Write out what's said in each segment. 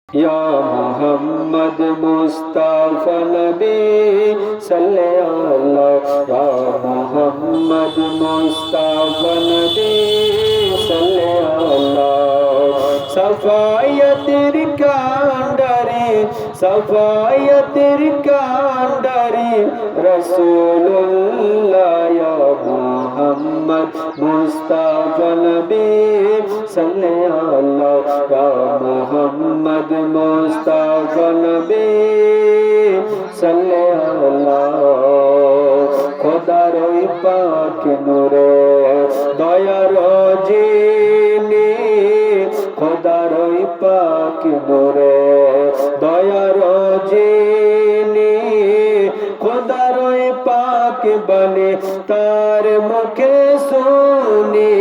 या मोहम्मद मुस्तफा नबी सल्ले अल्लाह या मोहम्मद मुस्तफा नबी सल्ले अल्लाह सफायतिर कांडारी रसूलुल्लाह या मोहम्मद मुस्तफा नबी सल्ले अल्लाह या मोहम्मद मुस्तफा नबी सल्ले अल्लाह खुदार पाक नूरे दयार जिनी खुदार पाक नूरे दयार जिनी खुदार पाक बने तार मुखे सुनी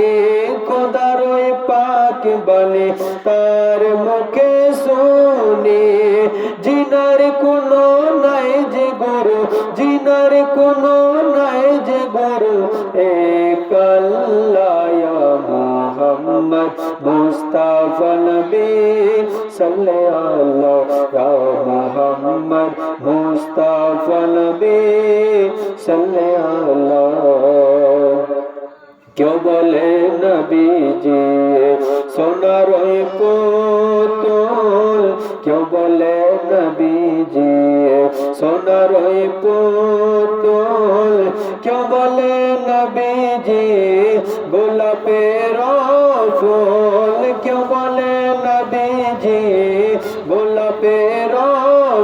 खुदार पाक बने तार मुखे सुनी जिनार कोनो নাই যে গুরু জিনার কোনো নাই যে গুরু এক আল্লাহ ইয়া মুহাম্মদ মুস্তাফা নবী সাল্লে আল্লাহ ইয়া মুহাম্মদ মুস্তাফা নবী সাল্লে আল্লাহ क्यों बोले नबी जी सोनार पुतुल क्यों बोले नबी जी सोनार पुतुल क्यों बोले नबी जी गोलापेर फूल क्यों बोले नबी जी गोलापेर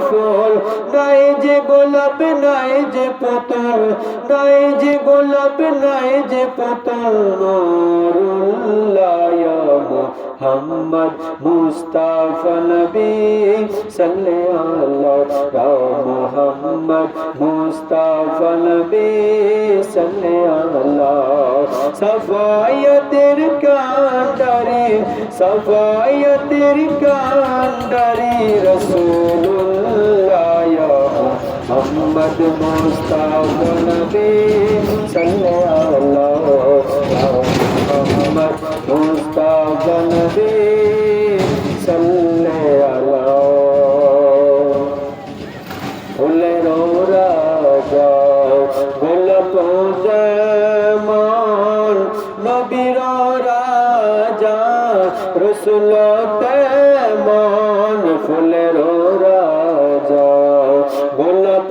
फूल নাই যে গোলাপ নাই যে পুতুল নাই যে গোলাপ নাই যে পুতুল নূরুল্লাহ ইয়া মুহাম্মদ মুস্তাফা নবী সাল্লে আল্লাহ ইয়া মুহাম্মদ মুস্তাফা নবী সাল্লে আল্লাহ সফায়তের কান্ডারি রাসূলুল্লাহ मोहम्मद मुस्तफा नबी सल्ले अल्लाह या मोहम्मद मुस्तफा नबी सल्ले अल्लाह फुलेर राजा गोलाप जेमन नबीर राजा रसूल तेमन फुलेर राजा গোলাপ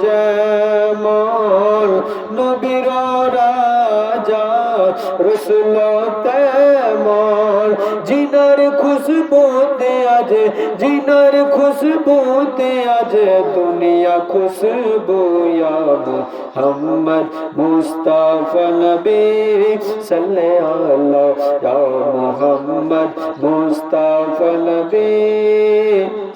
যেমন নবীর রাজা রসুল তেমন জিনার খুশবুতে আজ দুনিয়া খুশবু ইয়া মুহাম্মদ মুস্তাফা নবী সাল্লে আল্লাহ ইয়া মুহাম্মদ মুস্তাফা নবী